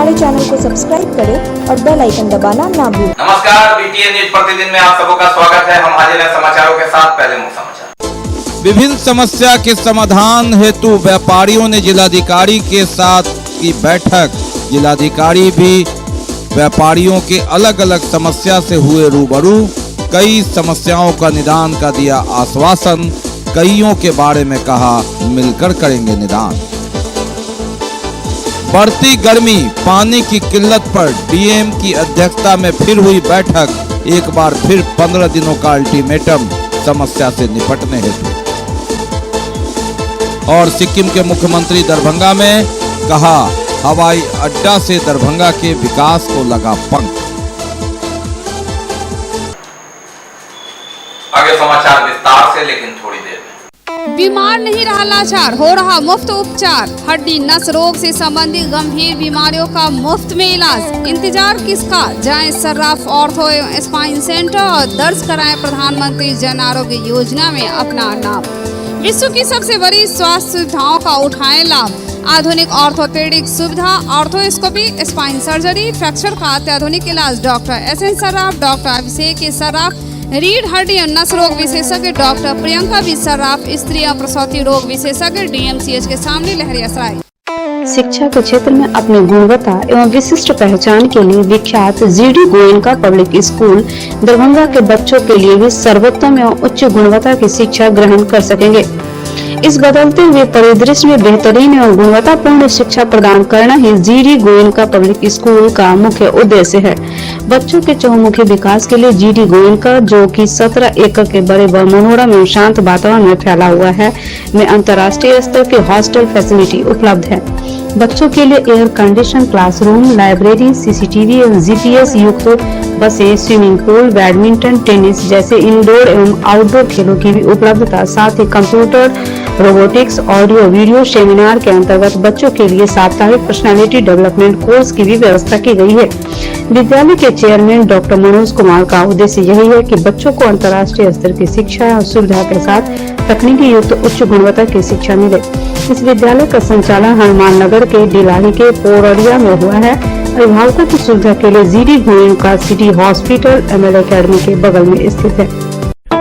हमारे चैनल को सब्सक्राइब करें और बेल आइकन दबाना ना भूलें। नमस्कार, बीटीएन न्यूज प्रतिदिन में आप सबका स्वागत है। हम हाजिर हैं समाचारों के साथ। पहले मुख्य समाचार। विभिन्न समस्या के समाधान हेतु व्यापारियों ने जिलाधिकारी के साथ की बैठक। जिलाधिकारी भी व्यापारियों के अलग अलग समस्या से हुए रूबरू। कई समस्याओं का निदान का दिया आश्वासन। कईयों के बारे में कहा मिलकर करेंगे निदान। बढ़ती गर्मी, पानी की किल्लत पर डीएम की अध्यक्षता में फिर हुई बैठक। एक बार फिर 15 दिनों का अल्टीमेटम समस्या से निपटने हेतु। और सिक्किम के मुख्यमंत्री दरभंगा में कहा हवाई अड्डा से दरभंगा के विकास को लगा पंख। आगे समाचार विस्तार से, लेकिन थोड़ी देर में। बीमार नहीं रहा लाचार, हो रहा मुफ्त उपचार। हड्डी नस रोग से संबंधित गंभीर बीमारियों का मुफ्त में इलाज। इंतजार किसका, जाएं सर्राफ ऑर्थो एवं स्पाइन सेंटर और दर्ज कराएं प्रधानमंत्री जन आरोग्य योजना में अपना नाम। विश्व की सबसे बड़ी स्वास्थ्य सुविधाओं का उठाएं लाभ। आधुनिक ऑर्थोपेडिक सुविधा, ऑर्थोस्कोपी, स्पाइन सर्जरी, फ्रैक्चर का अत्याधुनिक इलाज। डॉक्टर SN सर्राफ, डॉक्टर अभिषेक सर्राफ, रीढ़ हड्डी और नस रोग विशेषज्ञ डॉक्टर प्रियंका बी सर्राफ, स्त्री और प्रसूति रोग विशेषज्ञ DMCH के सामने लहरियासराय। शिक्षा के क्षेत्र में अपनी गुणवत्ता एवं विशिष्ट पहचान के लिए विख्यात GD Goenka public school Darbhanga के बच्चों के लिए भी सर्वोत्तम एवं उच्च गुणवत्ता की शिक्षा ग्रहण कर सकेंगे। इस बदलते हुए परिदृश्य में बेहतरीन एवं गुणवत्तापूर्ण शिक्षा प्रदान करना ही GD गोयनका पब्लिक स्कूल का मुख्य उद्देश्य है। बच्चों के चहुमुखी विकास के लिए GD गोयनका, जो कि 17 एकड़ के बड़े व मनोरम एवं शांत वातावरण में फैला हुआ है, में अंतर्राष्ट्रीय स्तर की हॉस्टल फैसिलिटी उपलब्ध है। बच्चों के लिए air condition classroom, library, CCTV एवं GPS युक्त बसें, स्विमिंग पूल, बैडमिंटन, टेनिस जैसे इंडोर एवं आउटडोर खेलों की भी उपलब्धता, साथ ही computer, robotics, audio video seminar के अंतर्गत बच्चों के लिए साप्ताहिक पर्सनालिटी डेवलपमेंट कोर्स की भी व्यवस्था की गई है। विद्यालय के चेयरमैन डॉक्टर मनोज कुमार का उद्देश्य यही है कि बच्चों को अंतर्राष्ट्रीय स्तर की शिक्षा और सुविधा के साथ तकनीकी युक्त उच्च गुणवत्ता की शिक्षा मिले। इस विद्यालय का संचालन हनुमान नगर के डिलाही के पोररिया में हुआ है। अभिभावकों की सुविधा के लिए GD Goenka city hospital ML academy के बगल में स्थित है।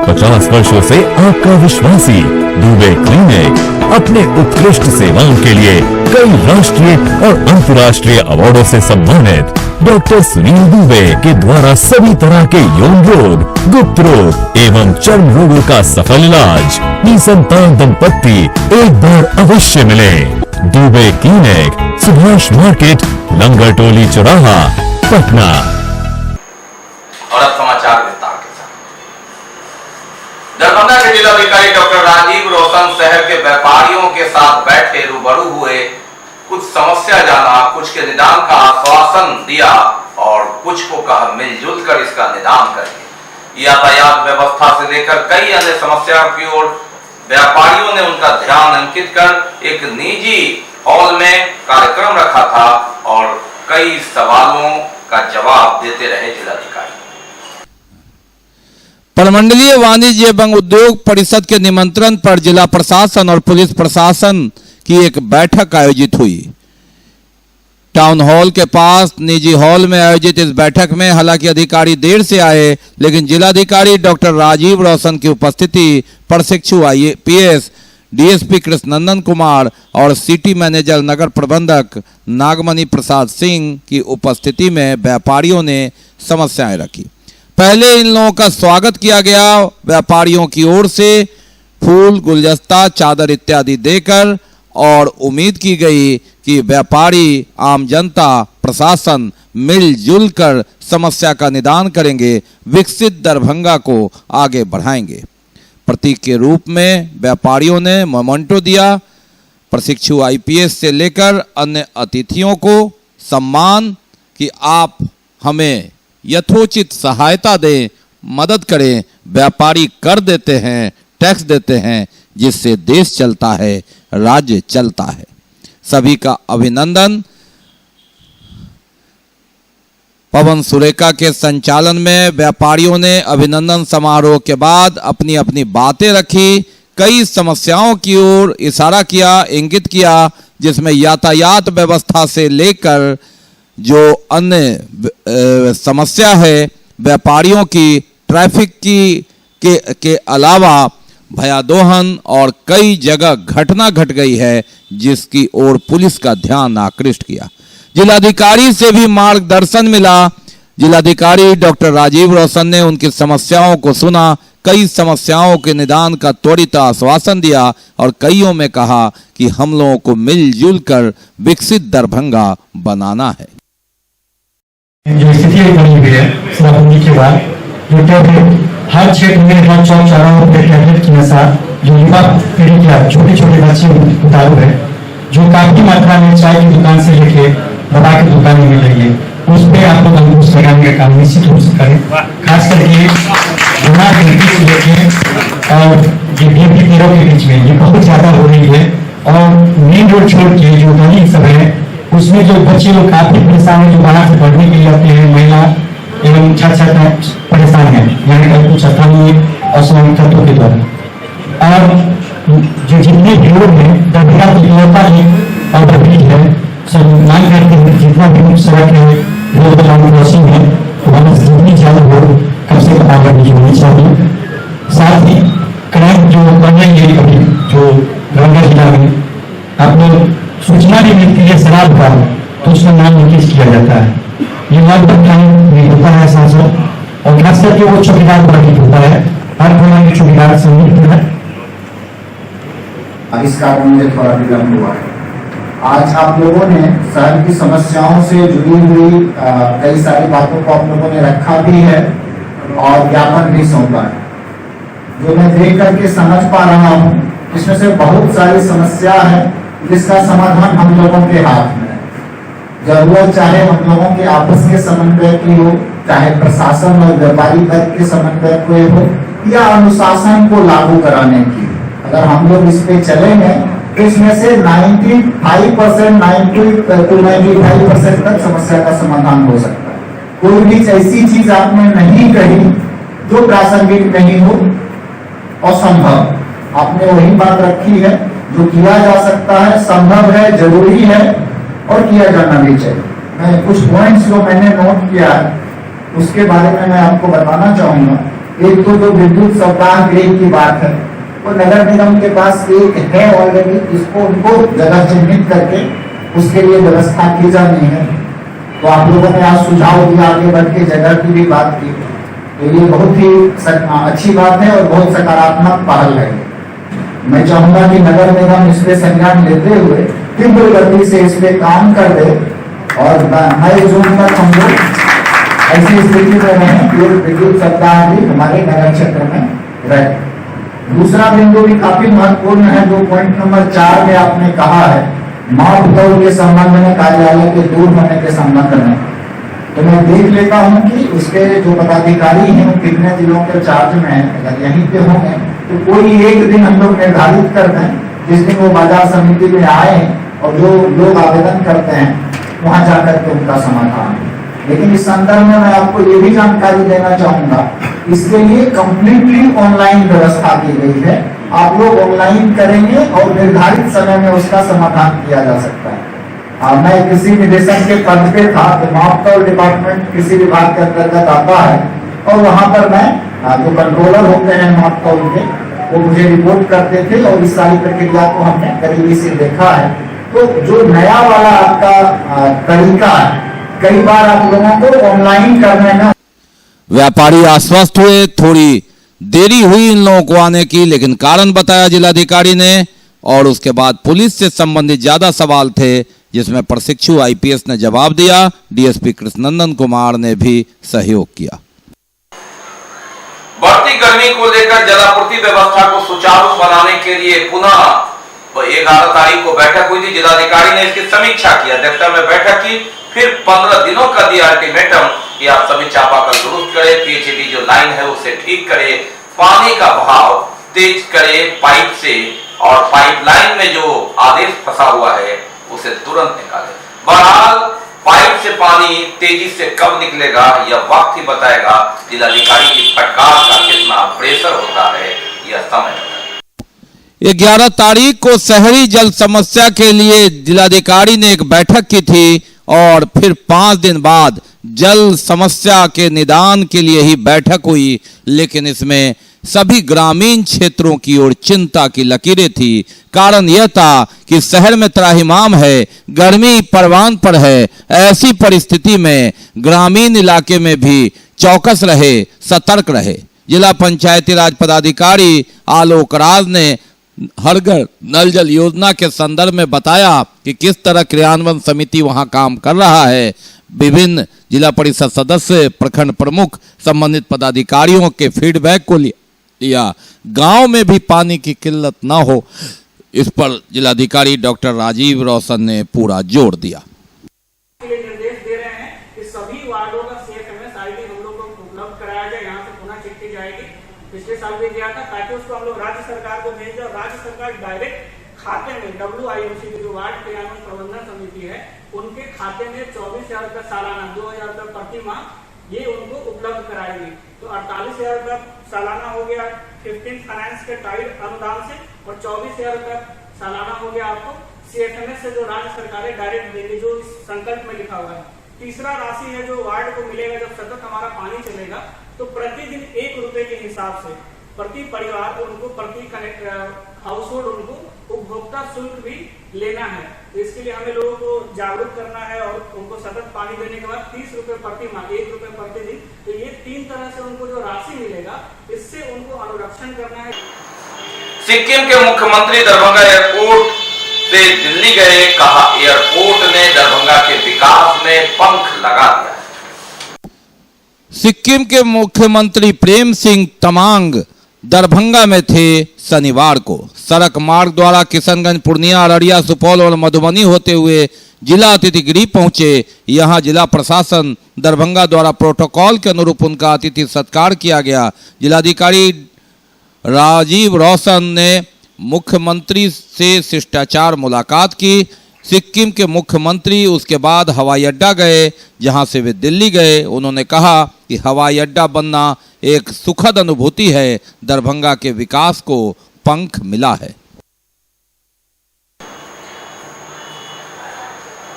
50 वर्षों से आपका विश्वासी दुबे क्लिनिक अपने उत्कृष्ट सेवाओं के लिए कई राष्ट्रीय और अंतर्राष्ट्रीय अवार्डों से सम्मानित डॉक्टर सुनील दुबे के द्वारा सभी तरह के यौन रोग, गुप्त रोग एवं चर्म रोगों का सफल इलाज। निसंतान दंपत्ति एक बार अवश्य मिले। दुबे क्लिनिक, सुभाष मार्केट, लंगर टोली चौराहा, पटना। और अब समाचार विस्तार के साथ। दरभंगा के जिलाधिकारी डॉक्टर राजीव रोशन शहर के व्यापारियों के साथ बैठे, रूबरू हुए, कुछ समस्या जाना, कुछ के निदान का आश्वासन दिया और कुछ को कहा मिलजुल कर इसका निदान करेंगे। यातायात व्यवस्था से लेकर कई अन्य समस्याओं की ओर व्यापारियों ने उनका ध्यान अंकित कर एक निजी हॉल में कार्यक्रम रखा था और कई सवालों का जवाब देते रहे जिलाधिकारी। प्रमंडलीय वाणिज्य एवं उद्योग परिषद के निमंत्रण पर जिला प्रशासन और पुलिस प्रशासन की एक बैठक आयोजित हुई। टाउन हॉल के पास निजी हॉल में आयोजित इस बैठक में हालांकि अधिकारी देर से आए, लेकिन जिलाधिकारी डॉक्टर राजीव रोशन की उपस्थिति, प्रशिक्षु IPS DSP कृष्णनंदन कुमार और सिटी मैनेजर नगर प्रबंधक नागमणि प्रसाद सिंह की उपस्थिति में व्यापारियों ने समस्याएं रखी। पहले इन लोगों का स्वागत किया गया व्यापारियों की ओर से फूल, गुलदस्ता, चादर इत्यादि देकर, और उम्मीद की गई कि व्यापारी, आम जनता, प्रशासन मिलजुल कर समस्या का निदान करेंगे, विकसित दरभंगा को आगे बढ़ाएंगे। प्रतीक के रूप में व्यापारियों ने मोमेंटो दिया। प्रशिक्षु IPS से लेकर अन्य अतिथियों को सम्मान कि आप हमें यथोचित सहायता दें, मदद करें। व्यापारी कर देते हैं, टैक्स देते हैं, जिससे देश चलता है, राज्य चलता है। सभी का अभिनंदन। पवन सुरेखा के संचालन में व्यापारियों ने अभिनंदन समारोह के बाद अपनी अपनी बातें रखी। कई समस्याओं की ओर इशारा किया, इंगित किया, जिसमें यातायात व्यवस्था से लेकर जो अन्य समस्या है व्यापारियों की, ट्रैफिक की के अलावा भयादोहन और कई जगह घटना घट गई है जिसकी ओर पुलिस का ध्यान आकृष्ट किया। जिलाधिकारी से भी मार्गदर्शन मिला। जिलाधिकारी डॉक्टर राजीव रोशन ने उनकी समस्याओं को सुना, कई समस्याओं के निदान का त्वरित आश्वासन दिया और कईयों में कहा कि हम लोगों को मिलजुल कर विकसित दरभंगा बनाना है। जो स्थिति बनी हुई है शराबबंदी के बाद, जो टैबलेट हर क्षेत्र में, हर चौक चौराहों पर टैबलेट की नशा जो युवा पीढ़ी के छोटे छोटे बच्चे उतारू है, जो काफी मात्रा में चाय की दुकान से लेके दवा की दुकान में मिल रही है, उस पर आप लोग अंकुश लगाने का काम निश्चित रूप से करें। खास करके गुना गिनती से लेके और ये गिनती तीरों के बीच में ये बहुत ज्यादा हो रही है। और मेन रोड छोड़ के जो गली सब है उसमें जो बच्चे लोग काफी परेशान है, जो बाहर से पढ़ने के लिए आते हैं, महिला एवं छात्र परेशान है, यानी कि कुछ स्थानीय असामाजिक तत्वों के द्वारा। और जो जितने भी लोग हैं दरभंगा की इकलौता एक और ब्रिज है, सब मांग करते हैं जितना भी सड़क है, रोड क्रॉसिंग है, तो हमें जितनी ज्यादा रोड कम से कम आगे होनी चाहिए। साथ ही क्राइम जो बढ़ रही है अभी जो दरभंगा जिला में, आप लोग सूचना भी मिलती है शराब का, तो उसका नाम नोटिस किया जाता है। ये लगभग टाइम में होता है सांसद, और खास करके वो चौकीदार वर्ग होता है, हर कोई में चौकीदार सम्मिलित है। इस कारण मुझे थोड़ा विलम्ब हुआ है। आज आप लोगों ने शहर की समस्याओं से जुड़ी हुई कई सारी बातों को आप लोगों ने रखा भी है और ज्ञापन भी सौंपा है, जो मैं देख करके समझ पा रहा हूँ। इसमें से बहुत सारी समस्या है जिसका समाधान हम लोगों के हाथ में है। जरूरत चाहे हम लोगों के आपस के समन्वय की हो, चाहे प्रशासन और व्यापारी वर्ग के समन्वय को हो, या अनुशासन को लागू कराने की। अगर हम लोग इस पे चलेंगे तो इसमें से 95% 95% तक समस्या का समाधान हो सकता है। कोई भी ऐसी चीज आपने नहीं कही जो प्रासंगिक नहीं हो, असंभव। आपने वही बात रखी है जो किया जा सकता है, संभव है, जरूरी है और किया जाना भी चाहिए। मैं कुछ पॉइंट्स जो मैंने नोट किया है उसके बारे में मैं आपको बताना चाहूंगा। एक तो जो विद्युत सप्ताह गृह की बात है, वो नगर निगम के पास एक है ऑलरेडी, इसको उनको जगह चिन्हित करके उसके लिए व्यवस्था की जानी है। तो आप लोगों ने आज सुझाव दिया, आगे बढ़ के जगह की भी बात की, तो ये बहुत ही अच्छी बात है और बहुत सकारात्मक पहल है। मैं चाहूंगा कि नगर निगम इस पे संज्ञान लेते हुए तीव्र गति से इस पे काम कर दे और मई जून तक हम लोग ऐसी स्थिति में रहें कि विद्युत सप्ताह भी हमारे नगर क्षेत्र में रहे। दूसरा बिंदु भी काफी महत्वपूर्ण है, जो पॉइंट नंबर 4 में आपने कहा है, माप तौल के संबंध में, कार्यालय के दूर होने के संबंध में। तो मैं देख लेता हूं कि उसके जो पदाधिकारी हैं वो कितने जिलों के चार्ज में है। अगर यहीं पे होंगे तो कोई एक दिन हम लोग निर्धारित कर दें जिस दिन वो बाजार समिति में आए और जो लोग आवेदन करते हैं वहां जाकर के उनका समाधान। लेकिन इस संदर्भ में मैं आपको ये भी जानकारी देना चाहूंगा, इसके लिए कंप्लीटली ऑनलाइन व्यवस्था की गई है। आप लोग ऑनलाइन करेंगे और निर्धारित समय में उसका समाधान किया जा सकता है। मैं किसी निदेशक के पद पे था तो मापतौल डिपार्टमेंट किसी विभाग के अंतर्गत आता है और वहां पर मैं जो कंट्रोलर होते हैं मापतौल के, वो मुझे रिपोर्ट करते थे और इस सारी प्रक्रिया को हमने करीबी से देखा है। तो जो नया वाला आपका तरीका है, कई बार आप लोगों को ऑनलाइन करने में व्यापारी आश्वस्त हुए। थोड़ी देरी हुई इन लोगों को आने की, लेकिन कारण बताया जिलाधिकारी ने और उसके बाद पुलिस से संबंधित ज्यादा सवाल थे जिसमें प्रशिक्षु आईपीएस ने जवाब दिया। डीएसपी कृष्णनंदन कुमार ने भी सहयोग किया। बढ़ती गर्मी को लेकर जलापूर्ति व्यवस्था को सुचारू बनाने के लिए पुनः 11 तारीख को बैठक हुई थी। जिलाधिकारी ने इसकी समीक्षा की, अध्यक्षता में बैठक की, फिर 15 दिनों का दिया अल्टीमेटम कि आप सभी चापाकल दुरुस्त करें, पीएचईडी जो लाइन है उसे ठीक करें, पानी का बहाव तेज करें पाइप से, और पाइपलाइन में जो आदेश फंसा हुआ है उसे तुरंत निकालें। बहरहाल पाइप से पानी तेजी से कब निकलेगा यह वक्त ही बताएगा। जिलाधिकारी की फटकार का कितना प्रेशर होता है यह समय बताएगा। 11 तारीख को शहरी जल समस्या के लिए जिलाधिकारी ने एक बैठक की थी और फिर 5 दिन बाद जल समस्या के निदान के लिए ही बैठक हुई, लेकिन इसमें सभी ग्रामीण क्षेत्रों की ओर चिंता की लकीरें थी। कारण यह था कि शहर में त्राहिमाम है, गर्मी परवान पर है। ऐसी परिस्थिति में ग्रामीण इलाके में भी चौकस रहे, सतर्क रहे। जिला पंचायती राज पदाधिकारी आलोक राज ने हर घर नल जल योजना के संदर्भ में बताया कि किस तरह क्रियान्वयन समिति वहां काम कर रहा है। विभिन्न जिला परिषद सदस्य, प्रखंड प्रमुख, संबंधित पदाधिकारियों के फीडबैक को लिया। गांव में भी पानी की किल्लत ना हो, इस पर जिलाधिकारी डॉक्टर राजीव रोशन ने पूरा जोर दिया। निर्देश दे रहे हैं कि सभी वार्डों का CFMS ID हम लोग को उपलब्ध कराया जाए। यहाँ से पुनः चिट्ठी जाएगी, पिछले साल भी दिया था, ताकि उसको हम लोग राज्य सरकार को भेज दें और राज्य सरकार डायरेक्ट खाते में WIMC की जो वार्ड क्रियान्वयन प्रबंधन समिति है उनके खाते में 24,000 रुपये सालाना, 2,000 रुपये प्रति माह ये उनको उपलब्ध कराएगी। तो 48,000 रुपये सालाना हो गया 15 फाइनेंस के टाइड अनुदान से, और 24,000 रुपये सालाना हो गया आपको CFMS से जो राज्य सरकारें डायरेक्ट देंगे, जो इस संकल्प में लिखा हुआ है। तीसरा राशि है जो वार्ड को मिलेगा जब सतत हमारा पानी चलेगा, तो प्रतिदिन 1 रुपए के हिसाब से प्रति परिवार उनको, प्रति हाउस होल्ड उनको उपभोक्ता शुल्क भी लेना है। तो इसके लिए हमें लोगों को जागरूक करना है और उनको सतत पानी देने के बाद 30 रुपए प्रति माह, 1 रुपए प्रतिदिन, तो ये 3 तरह से उनको जो राशि मिलेगा इससे उनको अनुरक्षण करना है। सिक्किम के मुख्यमंत्री दरभंगा एयरपोर्ट से दिल्ली गए, कहा एयरपोर्ट ने दरभंगा के विकास में पंख लगा दिया। सिक्किम के मुख्यमंत्री प्रेम सिंह तमांग दरभंगा में थे शनिवार को। सड़क मार्ग द्वारा किशनगंज, पूर्णिया, अररिया, सुपौल और मधुबनी होते हुए जिला अतिथि गृह पहुंचे। यहां जिला प्रशासन दरभंगा द्वारा प्रोटोकॉल के अनुरूप उनका अतिथि सत्कार किया गया। जिलाधिकारी राजीव रोशन ने मुख्यमंत्री से शिष्टाचार मुलाकात की। सिक्किम के मुख्यमंत्री उसके बाद हवाई अड्डा गए, जहां से वे दिल्ली गए। उन्होंने कहा कि हवाई अड्डा बनना एक सुखद अनुभूति है, दरभंगा के विकास को पंख मिला है।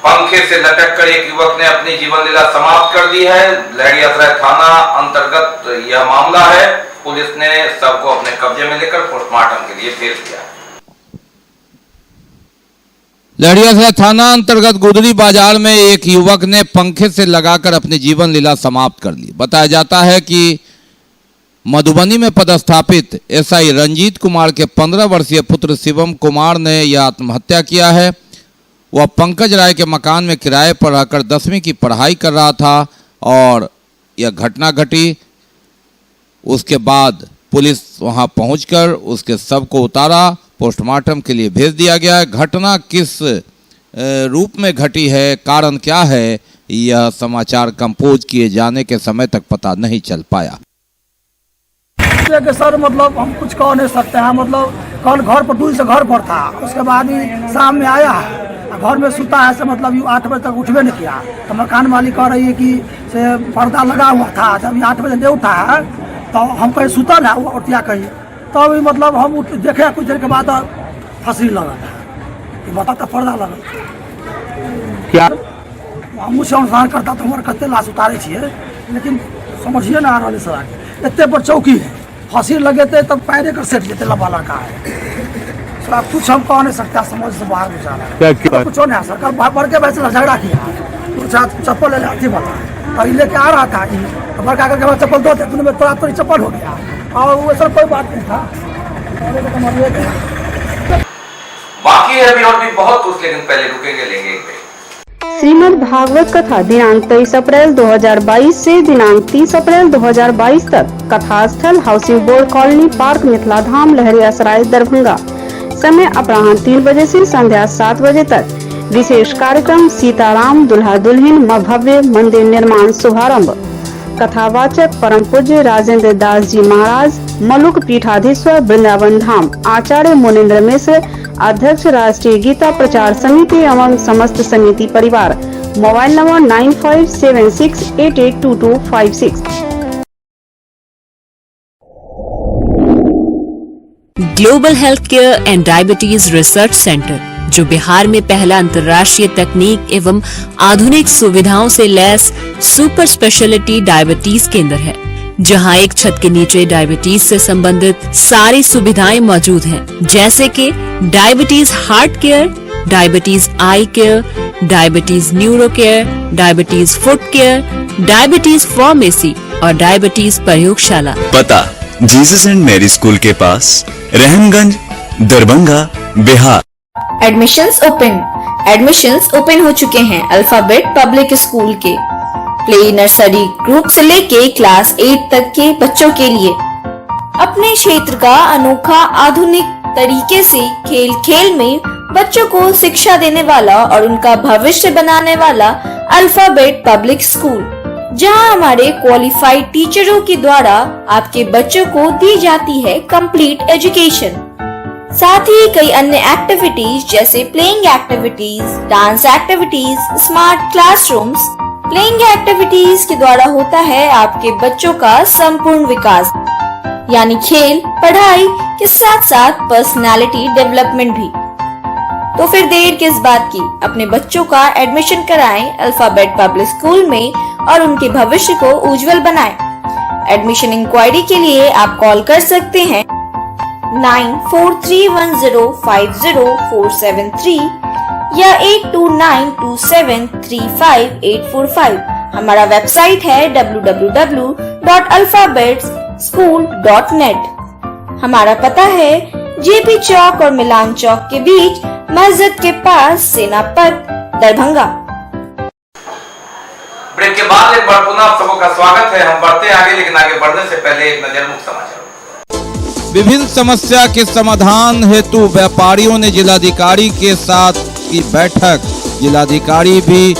पंखे से लटक कर एक युवक ने अपनी जीवन लीला समाप्त कर दी है। लहरियासराय थाना अंतर्गत यह मामला है। पुलिस ने शव को अपने कब्जे में लेकर पोस्टमार्टम के लिए भेज दिया। लहरियासराय थाना अंतर्गत गुदरी बाजार में एक युवक ने पंखे से लगाकर अपनी जीवन लीला समाप्त कर ली। बताया जाता है कि मधुबनी में पदस्थापित SI रंजीत कुमार के 15 वर्षीय पुत्र शिवम कुमार ने यह आत्महत्या किया है। वह पंकज राय के मकान में किराए पर रहकर 10वीं की पढ़ाई कर रहा था और यह घटना घटी। उसके बाद पुलिस वहां पहुंचकर उसके शव को उतारा, पोस्टमार्टम के लिए भेज दिया गया है। घटना किस रूप में घटी है, कारण क्या है, यह समाचार कंपोज किए जाने के समय तक पता नहीं चल पाया। सर मतलब हम कुछ कह नहीं सकते हैं। मतलब कल घर पर दूर से घर पर था, उसके बाद ही शाम में आया है, घर में सुता है से मतलब 8 बजे तक उठवे नहीं किया। तो मकान मालिक कह रही है कि से पर्दा लगा हुआ था, जब 8 बजे नहीं उठा है तो हम कहीं सुता ना और क्या कहिए। तो अभी मतलब हम देखे कुछ देर के बाद फंसी लगा था, बता तो पर्दा लगा क्या हम मुझसे अनुसार करता तो हमारे कते लाश उतारे छे, लेकिन समझिए ना आ रहा सर इतने पर चौकी है, फांसी लगे थे तब पैरे कर सेट जेते लंबा लड़का है। सर कुछ हम कह नहीं सकता, समझ से बाहर गुजारा कुछ नहीं। सरकार बढ़ के वैसे झगड़ा किया, चप्पल ले लेती बता और लेके आ रहा था, बड़का करके बाद चप्पल दो थे, दोनों में थोड़ी चप्पल हो गया और वो सर कोई बात नहीं था। बाकी है अभी और भी बहुत कुछ, लेकिन पहले रुकेंगे, लेंगे एक ब्रेक। श्रीमद् भागवत कथा दिनांक 23 अप्रैल 2022 से दिनांक 30 अप्रैल 2022 तक कथा स्थल housing board colony park Mithila Dham Laheriasarai Darbhanga. समय अपराह्न 3 बजे से संध्या 7 बजे तक। विशेष कार्यक्रम सीताराम दुल्हा दुल्हन भव्य मंदिर निर्माण शुभारंभ। कथावाचक परम पूज्य राजेंद्र दास जी महाराज, मलुक पीठाधीश्वर वृंदावन धाम। आचार्य मुनीन्द्र मिश्र, अध्यक्ष राष्ट्रीय गीता प्रचार समिति एवं समस्त समिति परिवार। Mobile number 9576882256। Global Healthcare and Diabetes Research Center, जो बिहार में पहला अंतर्राष्ट्रीय तकनीक एवं आधुनिक सुविधाओं से लैस सुपर स्पेशलिटी डायबिटीज केंद्र है, जहां एक छत के नीचे डायबिटीज से संबंधित सारी सुविधाएं मौजूद हैं, जैसे कि diabetes heart care, diabetes eye care, diabetes neuro care, diabetes foot care, diabetes pharmacy और डायबिटीज प्रयोगशाला। पता जीसस एंड मैरी स्कूल के पास, रहमगंज, दरभंगा, बिहार। एडमिशंस ओपन हो चुके हैं अल्फाबेट पब्लिक स्कूल के प्ले नर्सरी ग्रुप से लेके क्लास 8 तक के बच्चों के लिए। अपने क्षेत्र का अनोखा आधुनिक तरीके से खेल खेल में बच्चों को शिक्षा देने वाला और उनका भविष्य बनाने वाला अल्फाबेट पब्लिक स्कूल, जहां हमारे क्वालिफाइड टीचरों के द्वारा आपके बच्चों को दी जाती है कंप्लीट एजुकेशन। साथ ही कई अन्य एक्टिविटीज जैसे playing activities, dance activities, smart classrooms. Playing activities के द्वारा होता है आपके बच्चों का संपूर्ण विकास, यानी खेल पढ़ाई के साथ साथ पर्सनालिटी डेवलपमेंट भी। तो फिर देर किस बात की, अपने बच्चों का एडमिशन कराएं अल्फाबेट पब्लिक स्कूल में और उनके भविष्य को उज्जवल बनाएं। एडमिशन इंक्वायरी के लिए आप कॉल कर सकते हैं 9431050473 या 8292735845। हमारा वेबसाइट है www.alphabetschool.net। हमारा पता है जेपी चौक और मिलान चौक के बीच, मस्जिद के पास, सेनापत, दरभंगा। ब्रेक के बाद एक बार पुनः आप सबका स्वागत है। हम बढ़ते आगे, लेकिन आगे बढ़ने से पहले एक नजर मुख्य समाचार। विभिन्न समस्या के समाधान हेतु व्यापारियों ने जिलाधिकारी के साथ की बैठक। जिलाधिकारी भी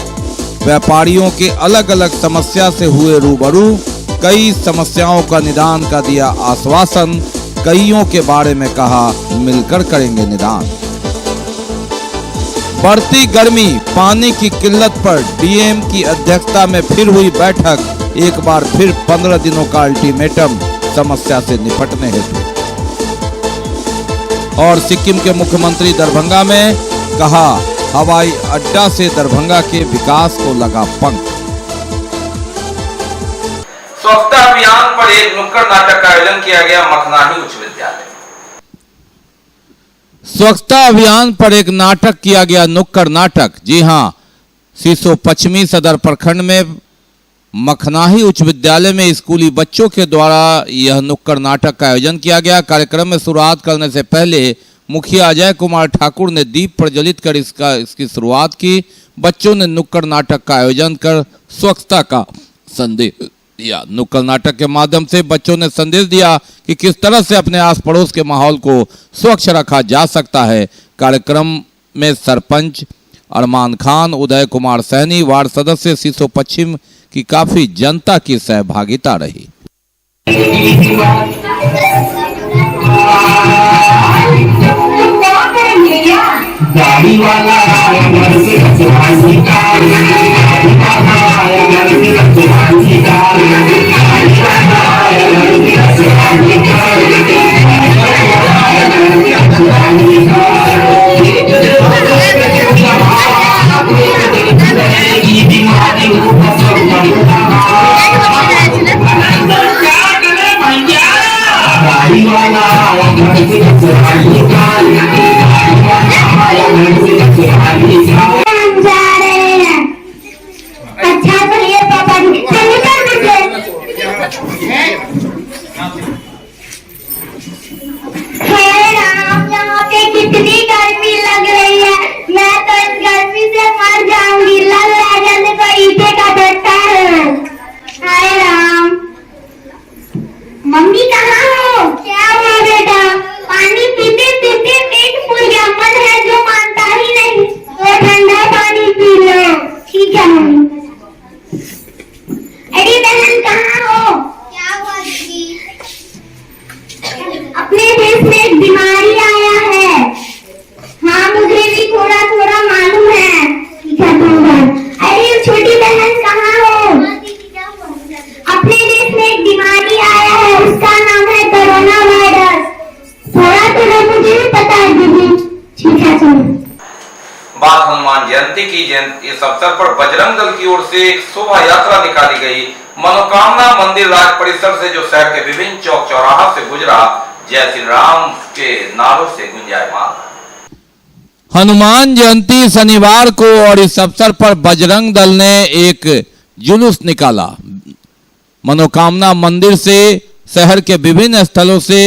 व्यापारियों के अलग अलग समस्या से हुए रूबरू। कई समस्याओं का निदान का दिया आश्वासन, कईयों के बारे में कहा मिलकर करेंगे निदान। बढ़ती गर्मी, पानी की किल्लत पर डीएम की अध्यक्षता में फिर हुई बैठक। एक बार फिर 15 दिनों का अल्टीमेटम समस्या से निपटने हेतु। और सिक्किम के मुख्यमंत्री दरभंगा में कहा, हवाई अड्डा से दरभंगा के विकास को लगा पंख। स्वच्छता अभियान पर एक नुक्कड़ नाटक का आयोजन किया गया मखनाही उच्च विद्यालय। स्वच्छता अभियान पर एक नाटक किया गया, नुक्कड़ नाटक। जी हां, सीसो पश्चिमी सदर प्रखंड में मखनाही उच्च विद्यालय में स्कूली बच्चों के द्वारा यह नुक्कड़ नाटक का आयोजन किया गया। कार्यक्रम में शुरुआत करने से पहले मुखिया अजय कुमार ठाकुर ने दीप प्रज्वलित कर इसकी शुरुआत की। बच्चों ने नुक्कड़ नाटक का आयोजन कर स्वच्छता का संदेश दिया। नुक्कड़ नाटक के माध्यम से बच्चों ने संदेश दिया कि किस तरह से अपने आस पड़ोस के माहौल को स्वच्छ रखा जा सकता है। कार्यक्रम में सरपंच अरमान खान, उदय कुमार सैनी, वार्ड सदस्य सीसो पश्चिम की काफी जनता की सहभागिता रही। गाड़ी वाला अच्छा तो ये पापा यहाँ पे कितनी गर्मी लग रही है, मैं तो इस गर्मी से मर जाऊंगी। लग रहा जैसे कोई ईटे का डट्टा है। हाय राम, मम्मी कहाँ हो? क्या हुआ बेटा? पानी पीते पीते पेट फूल गया, मन है जो मानता ही नहीं। तो ठंडा पानी पी लो। ठीक है मम्मी। अरे बहन कहाँ हो? क्या हुआ दीदी? अपने देश में एक बीमारी आया है। हाँ मुझे भी थोड़ा थोड़ा मालूम है। ठीक है तुम जयंती की इस अवसर पर बजरंग दल की ओर से एक शोभा यात्रा निकाली गई। मनोकामना मंदिर राज परिसर से जो शहर के विभिन्न चौक चौराहा से गुजरा, जय श्री राम के नारों से गुंजायमान। हनुमान जयंती शनिवार को और इस अवसर पर बजरंग दल ने एक जुलूस निकाला। मनोकामना मंदिर से शहर के विभिन्न स्थलों से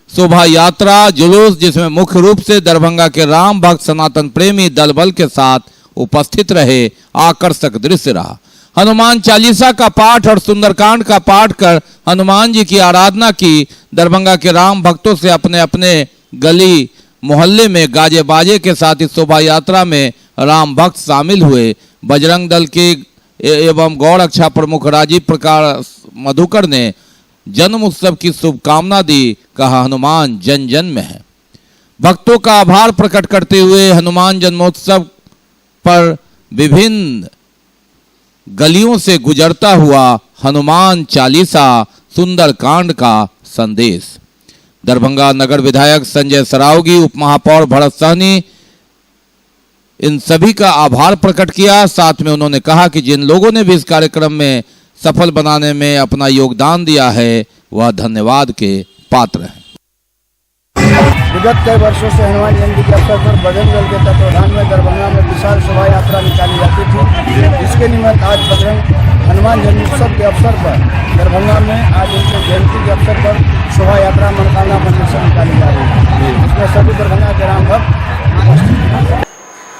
शोभा यात्रा जुलूस, जिसमें मुख्य रूप से दरभंगा के राम भक्त सनातन प्रेमी दल बल के साथ उपस्थित रहे, आकर्षक दृश्य रहा। हनुमान चालीसा का पाठ और सुंदरकांड का पाठ कर हनुमान जी की आराधना की। दरभंगा के राम भक्तों से अपने अपने गली मोहल्ले में गाजे बाजे के साथ इस शोभा यात्रा में राम भक्त शामिल हुए। बजरंग दल के एवं गौड़ रक्षा प्रमुख राजीव प्रकाश मधुकर ने जन्म उत्सव की शुभकामना दी। कहा, हनुमान जन जन में है। भक्तों का आभार प्रकट करते हुए हनुमान जन्मोत्सव पर विभिन्न गलियों से गुजरता हुआ हनुमान चालीसा सुंदरकांड का संदेश। दरभंगा नगर विधायक संजय सरावगी, उप महापौर भरत सहनी, इन सभी का आभार प्रकट किया। साथ में उन्होंने कहा कि जिन लोगों ने भी इस कार्यक्रम में सफल बनाने में अपना योगदान दिया है, वह धन्यवाद के पात्र हैं। विगत कई वर्षों से हनुमान जयंती के अवसर पर बजरंग दल के तत्वाधान में दरभंगा में विशाल शोभा यात्रा निकाली जाती थी। इसके निमित्त आज बजरंग हनुमान जन्मोत्सव के अवसर पर दरभंगा में आज उनके जयंती के अवसर पर शोभा यात्रा मनोकामना मंदिर से निकाली जा रही है। इसमें सभी दरभंगा के राम भक्त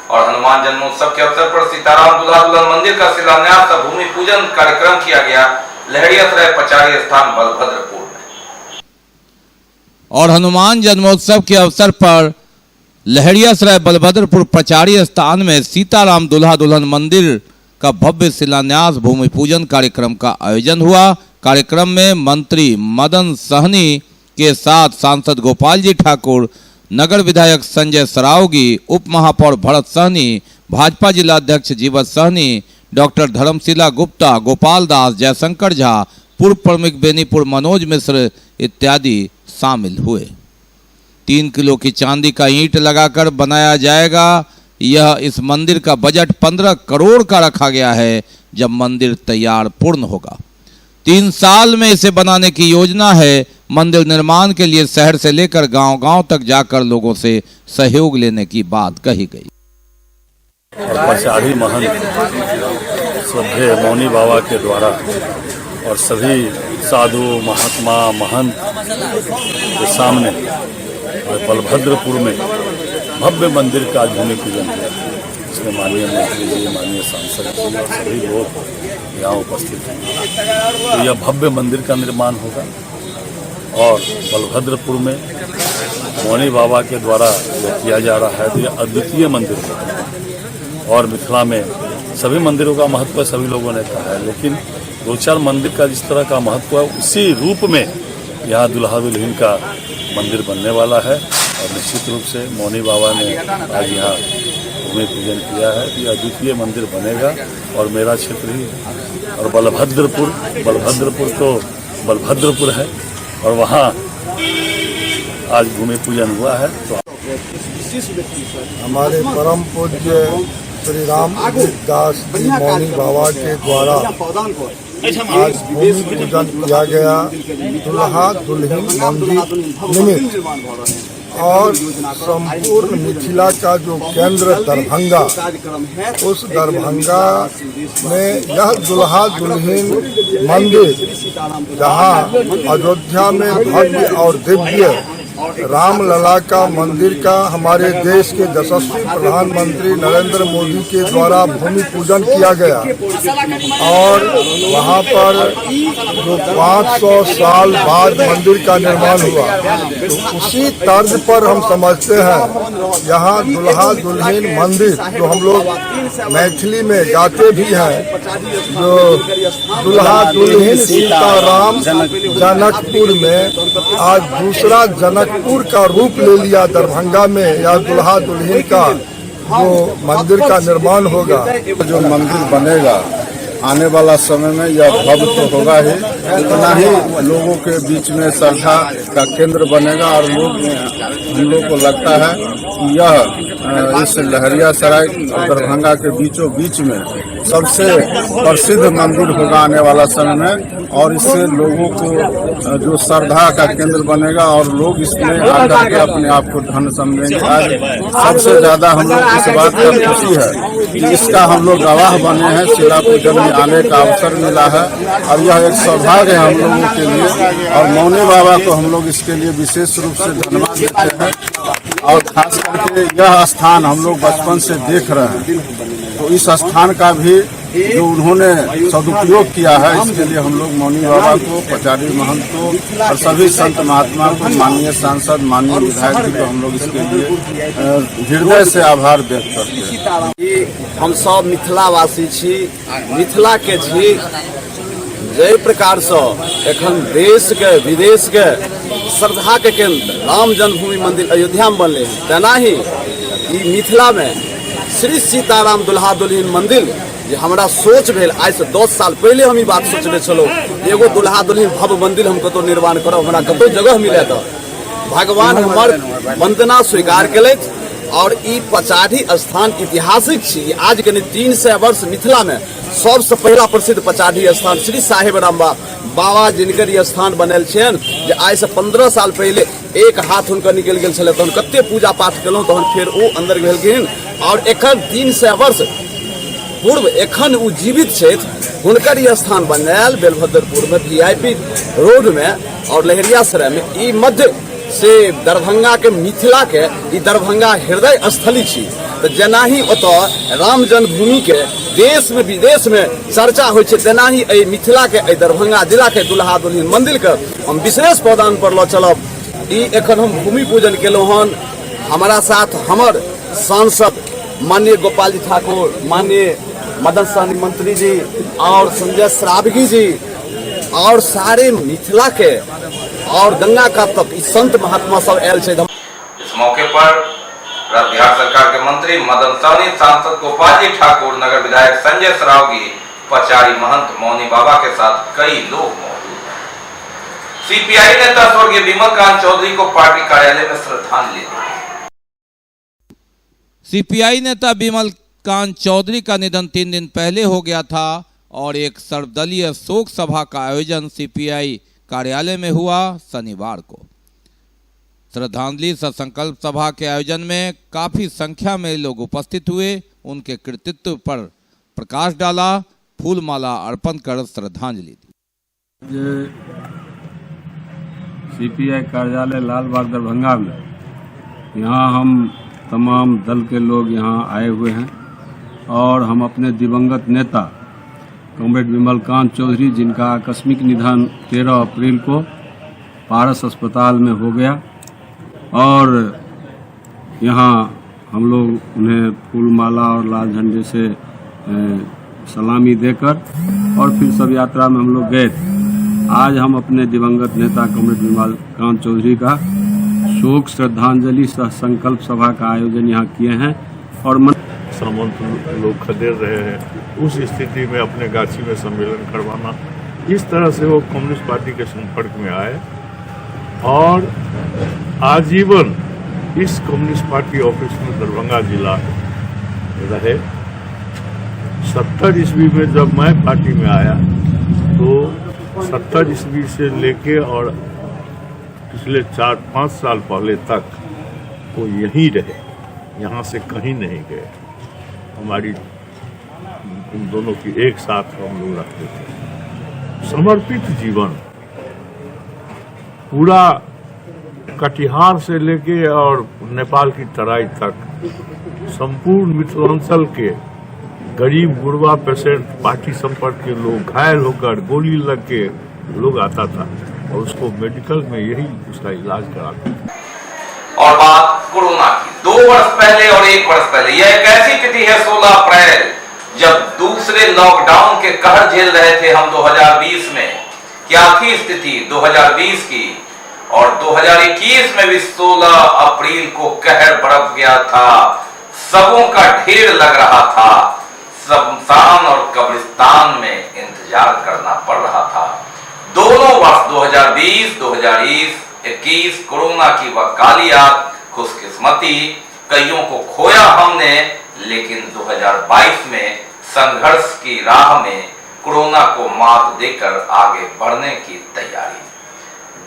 और हनुमान जन्मोत्सव के अवसर पर सीताराम दूल्हा दुल्हन मंदिर का शिलान्यास और भूमि पूजन कार्यक्रम किया गया। लहरियासराय पचारी स्थान बलभद्रपुर। और हनुमान जन्मोत्सव के अवसर पर लहरियासराय बलभद्रपुर पचारी स्थान में सीताराम दूल्हा दुल्हन मंदिर का भव्य शिलान्यास भूमि पूजन कार्यक्रम का आयोजन हुआ। कार्यक्रम में मंत्री मदन सहनी के साथ सांसद गोपाल जी ठाकुर, नगर विधायक संजय सरावगी, उप महापौर भरत सहनी, भाजपा जिला अध्यक्ष जीवत सहनी, डॉक्टर धर्मशिला गुप्ता, गोपाल दास, जयशंकर झा, पूर्व प्रमुख बेनीपुर मनोज मिश्र इत्यादि शामिल हुए। 3 किलो की चांदी का ईंट लगाकर बनाया जाएगा। यह इस मंदिर का बजट 15 करोड़ का रखा गया है जब मंदिर तैयार पूर्ण होगा। 3 साल में इसे बनाने की योजना है। मंदिर निर्माण के लिए शहर से लेकर गांव-गांव तक जाकर लोगों से सहयोग लेने की बात कही गई। पचारी महंत श्रद्धेय मौनी बाबा के द्वारा और सभी साधु महात्मा महंत के सामने बलभद्रपुर में भव्य मंदिर का भूमि पूजन किया। इसमें माननीय मंत्री जी, माननीय सांसद जी और सभी लोग यहाँ उपस्थित हैं। तो यह भव्य मंदिर का निर्माण होगा और बलभद्रपुर में मौनी बाबा के द्वारा जो किया जा रहा है, तो यह अद्वितीय मंदिर है। और मिथिला में सभी मंदिरों का महत्व सभी लोगों ने कहा है, लेकिन 2-4 मंदिर का जिस तरह का महत्व है, उसी रूप में यहाँ दुल्हा दुल्हन का मंदिर बनने वाला है। और निश्चित रूप से मौनी बाबा ने आज यहाँ भूमि पूजन किया है। यह अद्वितीय मंदिर बनेगा और मेरा क्षेत्र ही है। और बलभद्रपुर तो बलभद्रपुर है और वहाँ आज भूमि पूजन हुआ है। तो हमारे परम पूज्य श्री राम दास जी मौनी बाबा के द्वारा आज भूमि पूजन किया गया दुल्हा दुल्हन मंदिर निमित्त। और संपूर्ण मिथिला का जो केंद्र दरभंगा, उस दरभंगा में यह दुल्हा दुल्हन मंदिर, जहाँ अयोध्या में भव्य और दिव्य रामलला का मंदिर का हमारे देश के यशस्वी प्रधानमंत्री नरेंद्र मोदी के द्वारा भूमि पूजन किया गया। और वहाँ पर जो 500 साल बाद मंदिर का निर्माण हुआ, तो उसी तर्ज पर हम समझते हैं यहाँ दुल्हा दुल्हन मंदिर, जो हम लोग मैथिली में गाते भी हैं, जो दुल्हा दुल्हन सीताराम जनकपुर में आज दूसरा जनकपुर का रूप ले लिया। दरभंगा में या दुल्हा दुल्हन का जो मंदिर का निर्माण होगा, जो मंदिर बनेगा आने वाला समय में यह भव्य तो होगा ही, इतना ही लोगों के बीच में श्रद्धा का केंद्र बनेगा। और हम लोग को लगता है कि यह इस लहरियासराय और दरभंगा के बीचों बीच में सबसे प्रसिद्ध मंदिर होगा आने वाला समय में, और इससे लोगों को जो श्रद्धा का केंद्र बनेगा और लोग इसमें आकर के अपने आप को धन्य समझेंगे। आज सबसे ज्यादा हम लोग इस बात का खुशी है कि इसका हम लोग गवाह बने हैं। शिला पूजन में आने का अवसर मिला है और यह एक सौभाग्य है हम लोगों के लिए, और मौनी बाबा को हम लोग इसके लिए विशेष रूप से धन्यवाद देते हैं। और खास करके यह स्थान हम लोग बचपन से देख रहे हैं, तो इस स्थान का भी जो उन्होंने सदुपयोग किया है, इसके लिए हम लोग मौनी बाबा को, पचारी महंत को और सभी संत महात्मा को, माननीय सांसद, माननीय विधायक जी को हम लोग इसके लिए हृदय से आभार व्यक्त करते हैं। हम सब मिथिलावासी छी, मिथिला के छी। जय प्रकार से एखन देश के विदेश के श्रद्धा के केंद्र राम जन्मभूमि मंदिर अयोध्या में बनले हैं, तेना ही मिथिला में श्री सीताराम दुल्हा दुल्हिन मंदिर जे हमरा सोच भेल आज से 10 साल पहले हम ई बात सोचने छलो, एगो दुल्हा दुल्हिन भव्य मंदिर हम कतो निर्माण करब, हमरा कतो जगह मिले तो भगवान हमर वंदना स्वीकार केलथि। और ई पचाढ़ी स्थान ऐतिहासिक छी। आज के 300 वर्ष मिथिला में सबसे पहला प्रसिद्ध पचाढ़ी स्थान श्री साहेब राम बाबा जिनकर ये स्थान बनल छन, जे आज से 15 साल पहले एक हाथ हुनकर निकल गेल छले, तहन कते पूजा पाठ केलहुं, तहन फेर ओ अंदर गेलखिन। और एखन 300 वर्ष पूर्व एखन उ जीवित छथि, हुनकर ये स्थान बनल बेलभद्रपुर में VIP रोड में और लहरियासराय में। ई मध्य से दरभंगा के मिथिला के ई दरभंगा हृदय स्थली छी। तो जेना ही ओतो राम जन्मभूमि के देश में विदेश में चर्चा होइ छै, तेना ही ए मिथिला के ए दरभंगा जिला के दुल्हा दुल्हिन मंदिर के हम विशेष पौदान पर ल चलब। ई एखन हम भूमि पूजन केलहुं हन। हमारा साथ हमर सांसद माननीय गोपाल जी ठाकुर, माननीय मदन सहनी मंत्री जी और संजय श्रावगी जी और सारे मिथिला के और गंगा का तक संत महात्मा सब आयल छे। इस मौके पर बिहार सरकार के मंत्री मदन सहनी, सांसद गोपाल जी ठाकुर, नगर विधायक संजय श्रावगी, पचारी महंत मौनी बाबा के साथ कई लोग मौजूद हैं। CPI नेता स्वर्गीय विमल कांत चौधरी को पार्टी कार्यालय में श्रद्धांजलि दी। CPI नेता विमल कांत चौधरी का निधन 3 दिन पहले हो गया था और एक सर्वदलीय शोक सभा का आयोजन CPI कार्यालय में हुआ शनिवार को। श्रद्धांजलि संकल्प सभा के आयोजन में काफी संख्या में लोग उपस्थित हुए, उनके कृतित्व पर प्रकाश डाला, फूलमाला अर्पण कर श्रद्धांजलि दी। CPI कार्यालय लालबाग दरभंगा में यहाँ हम तमाम दल के लोग यहाँ आए हुए हैं और हम अपने दिवंगत नेता कॉमरेड विमल कांत चौधरी, जिनका आकस्मिक निधन 13 अप्रैल को पारस अस्पताल में हो गया, और यहाँ हम लोग उन्हें फूलमाला और लाल झंडे से सलामी देकर और फिर सब यात्रा में हम लोग गए। आज हम अपने दिवंगत नेता कॉमरेड विमल कांत चौधरी का शोक श्रद्धांजलि सह संकल्प सभा का आयोजन यहाँ किए हैं। और सामंत लोग खदेड़ रहे हैं, उस स्थिति में अपने गाछी में सम्मेलन करवाना, इस तरह से वो कम्युनिस्ट पार्टी के संपर्क में आए और आजीवन इस कम्युनिस्ट पार्टी ऑफिस में दरभंगा जिला रहे। 70 ईस्वी में जब मैं पार्टी में आया तो 70 ईस्वी से लेके और पिछले 4-5 साल पहले तक वो यहीं रहे, यहाँ से कहीं नहीं गए। हमारी उन दोनों की एक साथ हम लोग रखते थे। समर्पित जीवन, पूरा कटिहार से लेके और नेपाल की तराई तक संपूर्ण मिथिलांचल के गरीब गुरबा पेशेंट, पार्टी संपर्क के लोग घायल होकर गोली लग के लोग आता था और उसको मेडिकल में यही उसका इलाज कराते थे। और बात कोरोना की, 2 वर्ष पहले और 1 वर्ष पहले, यह एक ऐसी तिथि है 16 अप्रैल, जब दूसरे लॉकडाउन के कहर झेल रहे थे हम 2020 में। क्या थी स्थिति 2020 की, और 2021 में भी 16 अप्रैल को कहर बरप गया था, सबों का ढेर लग रहा था, शमशान और कब्रिस्तान में इंतजार करना पड़ रहा था। दोनों वर्ष 2020, 2021 कोरोना की वह काली याद, खुशकिस्मती कईयों को खोया हमने, लेकिन 2022 में संघर्ष की राह में कोरोना को मात देकर आगे बढ़ने की तैयारी।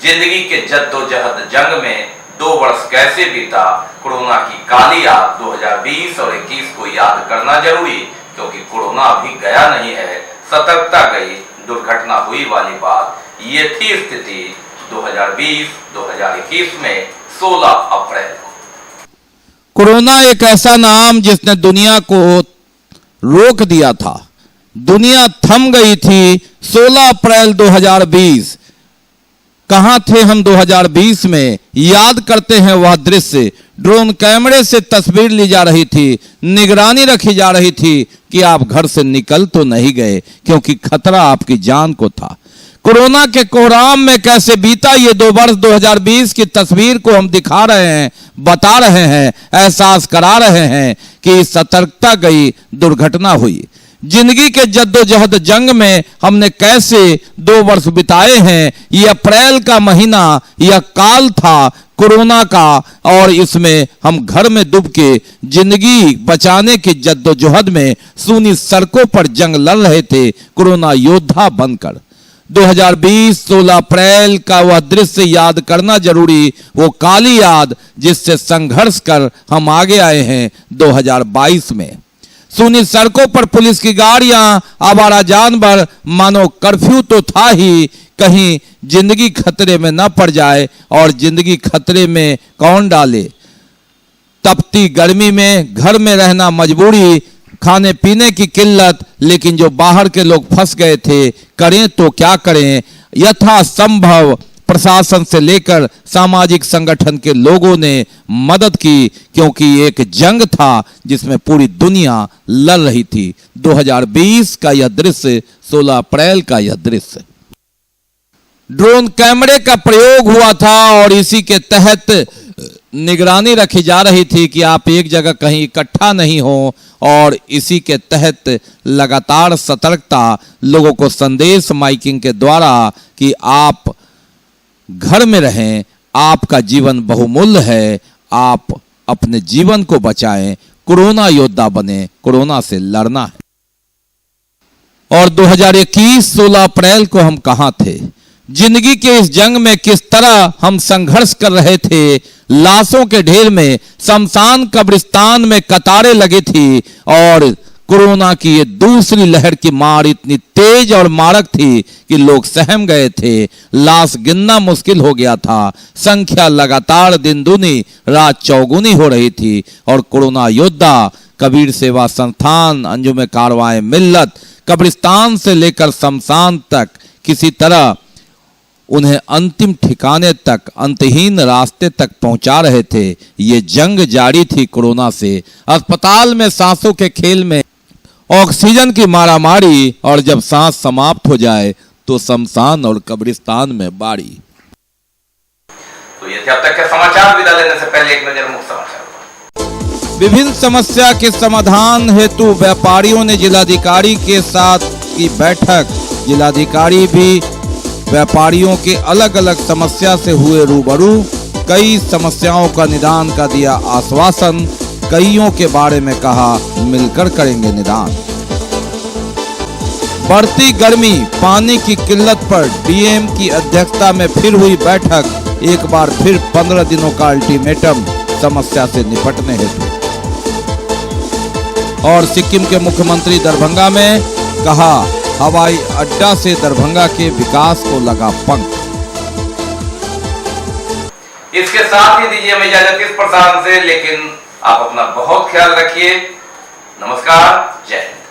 जिंदगी के जद्दोजहद जंग में 2 वर्ष कैसे बीता, कोरोना की काली याद 2020 और 21 को याद करना जरूरी, क्योंकि कोरोना अभी गया नहीं है, सतर्कता गई, दुर्घटना हुई वाली बात। ये थी स्थिति 2020-2021 में 16 अप्रैल को। कोरोना एक ऐसा नाम जिसने दुनिया को रोक दिया था। दुनिया थम गई थी 16 अप्रैल 2020। कहां थे हम 2020 में? याद करते हैं वह दृश्य। ड्रोन कैमरे से तस्वीर ली जा रही थी, निगरानी रखी जा रही थी कि आप घर से निकल तो नहीं गए, क्योंकि खतरा आपकी जान को था। कोरोना के कोहराम में कैसे बीता ये 2 वर्ष 2020 की तस्वीर को हम दिखा रहे हैं, बता रहे हैं, एहसास करा रहे हैं कि सतर्कता गई, दुर्घटना हुई। जिंदगी के जद्दोजहद जंग में हमने कैसे 2 वर्ष बिताए हैं। ये अप्रैल का महीना, यह काल था कोरोना का, और इसमें हम घर में डूब के जिंदगी बचाने की जद्दोजहद में सूनी सड़कों पर जंग लड़ रहे थे, कोरोना योद्धा बनकर। 2020 16 अप्रैल का वह दृश्य याद करना जरूरी, वो काली याद जिससे संघर्ष कर हम आगे आए हैं 2022 में। सूनी सड़कों पर पुलिस की गाड़ियां, आवारा जानवर, मानो कर्फ्यू तो था ही, कहीं जिंदगी खतरे में न पड़ जाए। और जिंदगी खतरे में कौन डाले? तपती गर्मी में घर में रहना मजबूरी, खाने पीने की किल्लत, लेकिन जो बाहर के लोग फंस गए थे, करें तो क्या करें। यथासंभव प्रशासन से लेकर सामाजिक संगठन के लोगों ने मदद की, क्योंकि एक जंग था जिसमें पूरी दुनिया लड़ रही थी। 2020 का यह दृश्य, 16 अप्रैल का यह दृश्य। ड्रोन कैमरे का प्रयोग हुआ था और इसी के तहत निगरानी रखी जा रही थी कि आप एक जगह कहीं इकट्ठा नहीं हो, और इसी के तहत लगातार सतर्कता, लोगों को संदेश माइकिंग के द्वारा कि आप घर में रहें, आपका जीवन बहुमूल्य है, आप अपने जीवन को बचाएं, कोरोना योद्धा बने, कोरोना से लड़ना है। और 2021 16 अप्रैल को हम कहां थे? जिंदगी के इस जंग में किस तरह हम संघर्ष कर रहे थे। लाशों के ढेर में शमशान कब्रिस्तान में कतारें लगी थी, और कोरोना की ये दूसरी लहर की मार इतनी तेज और मारक थी कि लोग सहम गए थे। लाश गिनना मुश्किल हो गया था, संख्या लगातार दिन दूनी रात चौगुनी हो रही थी। और कोरोना योद्धा, कबीर सेवा संस्थान, अंजुम कारवाए मिल्लत, कब्रिस्तान से लेकर शमशान तक किसी तरह उन्हें अंतिम ठिकाने तक, अंतहीन रास्ते तक पहुंचा रहे थे। ये जंग जारी थी कोरोना से। अस्पताल में सांसों के खेल में ऑक्सीजन की मारामारी, और जब सांस समाप्त हो जाए तो शमशान और कब्रिस्तान में बाड़ी। तो ये थे अब तक के समाचार। विदा लेने से पहले एक नजर मुख्य समाचार। विभिन्न समस्या के समाधान हेतु व्यापारियों ने जिलाधिकारी के साथ की बैठक। जिलाधिकारी भी व्यापारियों के अलग अलग समस्या से हुए रूबरू। कई समस्याओं का निदान का दिया आश्वासन, कईयों के बारे में कहा मिलकर करेंगे निदान। बढ़ती गर्मी, पानी की किल्लत पर डीएम की अध्यक्षता में फिर हुई बैठक। एक बार फिर 15 दिनों का अल्टीमेटम समस्या से निपटने हेतु। और सिक्किम के मुख्यमंत्री दरभंगा में कहा, हवाई अड्डा से दरभंगा के विकास को लगा पंख। इसके साथ ही दीजिए हमें इजाजत इस प्रसारण से, लेकिन आप अपना बहुत ख्याल रखिए। नमस्कार, जय हिंद।